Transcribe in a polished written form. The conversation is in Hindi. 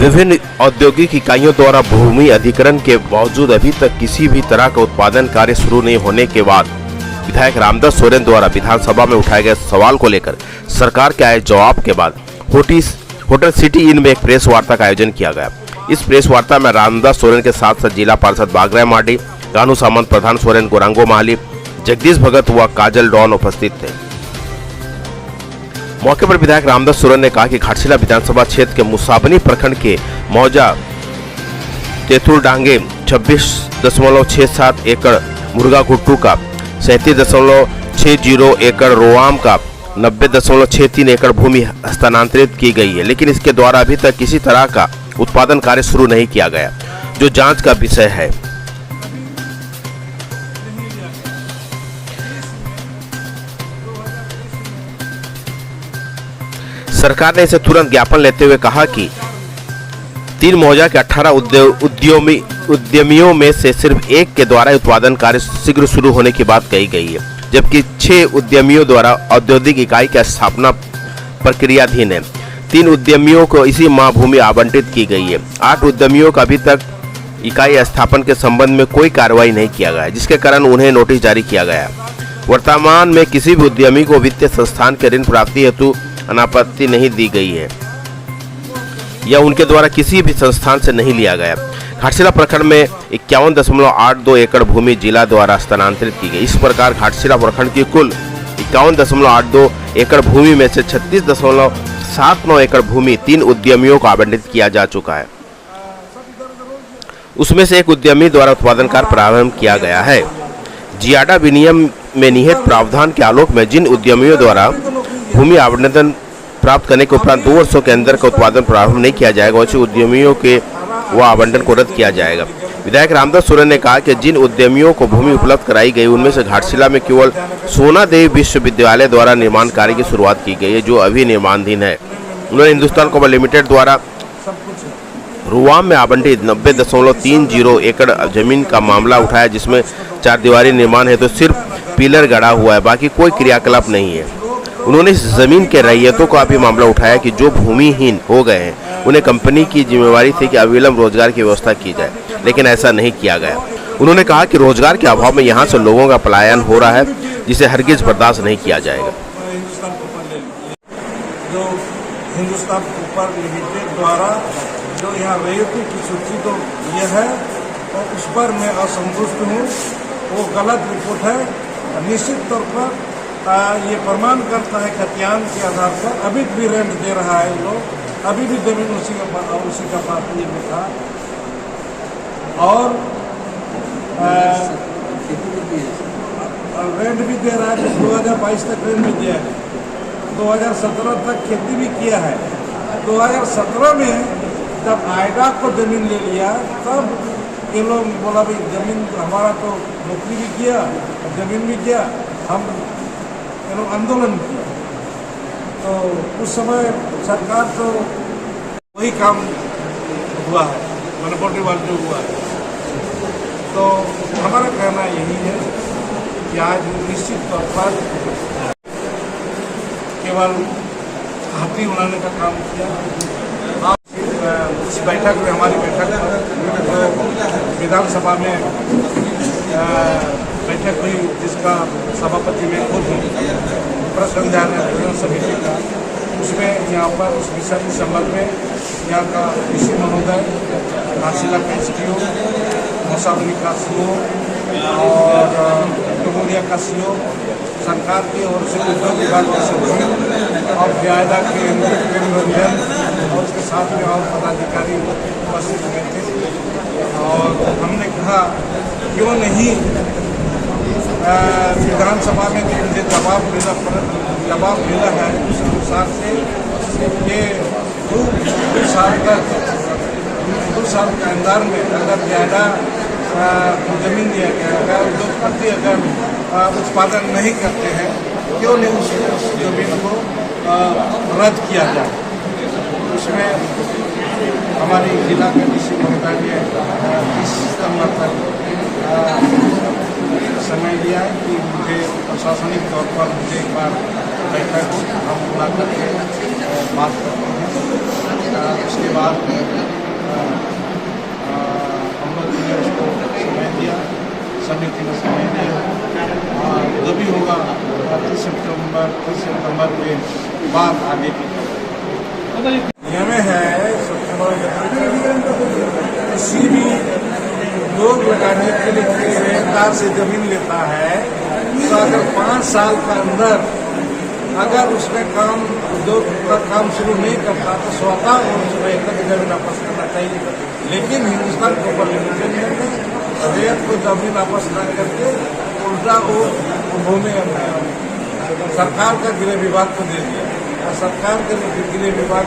विभिन्न औद्योगिक इकाइयों द्वारा भूमि अधिग्रहण के बावजूद अभी तक किसी भी तरह का उत्पादन कार्य शुरू नहीं होने के बाद विधायक रामदास सोरेन द्वारा विधानसभा में उठाए गए सवाल को लेकर सरकार के आए जवाब के बाद होटल सिटी इन में एक प्रेस वार्ता का आयोजन किया गया। इस प्रेस वार्ता में रामदास सोरेन के साथ साथ जिला पार्षद बागराय मार्डी, रानू सामंत, प्रधान सोरेन, गोरांगो माली, जगदीश भगत व काजल डॉन उपस्थित थे। मौके पर विधायक रामदास सोरेन ने कहा कि घाटशिला विधानसभा क्षेत्र के मुसाबनी प्रखंड के मौजा तेतुल डांगे 26.67 एकड़, मुर्गा गुट्टू का 37.60 एकड़, रोआम का 90.63 एकड़ भूमि हस्तांतरित की गई है, लेकिन इसके द्वारा अभी तक किसी तरह का उत्पादन कार्य शुरू नहीं किया गया, जो जांच का विषय है। सरकार ने इसे तुरंत ज्ञापन लेते हुए कहा कि 3 मौजा के 18 उद्यमियों में से सिर्फ एक के द्वारा उत्पादन कार्य शीघ्र शुरू होने की बात कही गई है, जबकि 6 उद्यमियों द्वारा औद्योगिक इकाई की स्थापना प्रक्रियाधीन है। 3 उद्यमियों को इसी माह भूमि आवंटित की गई है। 8 उद्यमियों का अभी तक इकाई स्थापन के संबंध में कोई कार्रवाई नहीं किया गया है, जिसके कारण उन्हें नोटिस जारी किया गया है। वर्तमान में किसी भी उद्यमी को वित्तीय संस्थान के ऋण प्राप्ति हेतु अनापत्ति नहीं दी गई है या उनके द्वारा किसी भी संस्थान से नहीं लिया गया। घाटशिला प्रखंड में 51.82 एकड़ भूमि जिला द्वारा हस्तांतरित की गई। इस प्रकार घाटशिला प्रखंड की कुल 51.82 एकड़ भूमि में से 36.79 एकड़ भूमि 3 उद्यमियों को आवंटित किया जा चुका है। उसमें से एक उद्यमी द्वारा उत्पादन कार्य प्रारंभ किया गया है। जियाडा विनियम में निहित प्रावधान के आलोक में जिन उद्यमियों द्वारा भूमि आवंटन प्राप्त करने के उपरांत 2 वर्षों के अंदर का उत्पादन प्रारंभ नहीं किया जाएगा, वैसे उद्यमियों के वह आवंटन को रद्द किया जाएगा। विधायक रामदास सोरेन ने कहा कि जिन उद्यमियों को भूमि उपलब्ध कराई गई उनमें से घाटशिला में केवल सोना देवी विश्वविद्यालय द्वारा निर्माण कार्य की शुरुआत की गई है, जो अभी निर्माणाधीन है। उन्होंने हिंदुस्तान कॉपर लिमिटेड द्वारा रुआम में आवंटित 90.30 एकड़ जमीन का मामला उठाया, जिसमें 4 दीवारी निर्माण है तो सिर्फ पिलर गड़ा हुआ है, बाकी कोई क्रियाकलाप नहीं है। उन्होंने इस जमीन के रैयतों का भी मामला उठाया कि जो भूमिहीन हो गए हैं उन्हें कंपनी की जिम्मेवारी थी कि अविलंब रोजगार की व्यवस्था की जाए, लेकिन ऐसा नहीं किया गया। उन्होंने कहा कि रोजगार के अभाव में यहां से लोगों का पलायन हो रहा है, जिसे हरगिज बर्दाश्त नहीं किया जाएगा। जो हिंदुस्तान कॉपर लिमिटेड द्वारा जो यहाँ रैयतों की सूची तो ये है और उस पर मैं असंतुष्ट हूँ, वो गलत रिपोर्ट है। निश्चित तौर पर ये प्रमाण करता है खतियान के आधार पर अभी भी रेंट दे रहा है लोग, अभी भी जमीन उसी का पात्र में था और रेंट भी दे रहा है। 2022 तक रेंट भी दिया है, 2017 तक खेती भी किया है। 2017 में जब आयडा को जमीन ले लिया तब ये लोग बोला भाई जमीन हमारा तो नौकरी भी किया, जमीन भी किया, हम लोग आंदोलन किया। तो उस समय सरकार तो वही काम हुआ है, मनोपोर्टी वाल जो हुआ है। तो हमारा कहना यही है कि आज निश्चित तौर पर केवल हाथी उड़ाने का काम किया। उस बैठक में हमारी बैठक तो विधानसभा में बैठक हुई, जिसका सभापति में खुद प्रश्न ध्यान समिति का, उसमें यहाँ पर उस विषय के संबंध में यहाँ का कृषि महोदय, घाटशिला का SDO, मौसाबनी का CO और डुमोरिया का CO, सरकार की ओर से उद्योग विभाग के सचिव और व्यादा के निबंधन और उसके साथ में और पदाधिकारी उपस्थित हुए थे। और हमने कहा क्यों नहीं विधानसभा में जो मुझे दबाव मिला है उस अनुसार से ये 2 साल के अंदर में अगर ज़्यादा जमीन दिया गया है, उद्योगपति अगर उत्पादन नहीं करते हैं, क्यों नहीं उस जमीन को रद्द किया जाए। उसमें हमारी जिला के कृषि महोदय ने 30 सितंबर तक समय लिया है कि मुझे प्रशासनिक तौर पर मुझे एक बार बैठक हम बुला करके बात करते हैं। उसके बाद हम लोग ने उसको समय दिया, समिति ने समय दिया। जो भी होगा 30 सितंबर के बाद आगे की नियम है किसी भी लोग लगाने के लिए ठेकेदार से जमीन लेता है तो अगर 5 साल के अंदर अगर उसमें काम उद्योग का काम शुरू नहीं करता तो स्वतः और उसमें तक जमीन वापस करना चाहिए। लेकिन हिंदुस्तान कॉपर लिमिटेड ने रेत को जमीन वापस न करके उल्टा वो उन्होंने सरकार का गृह विभाग को दे दिया और सरकार के गृह विभाग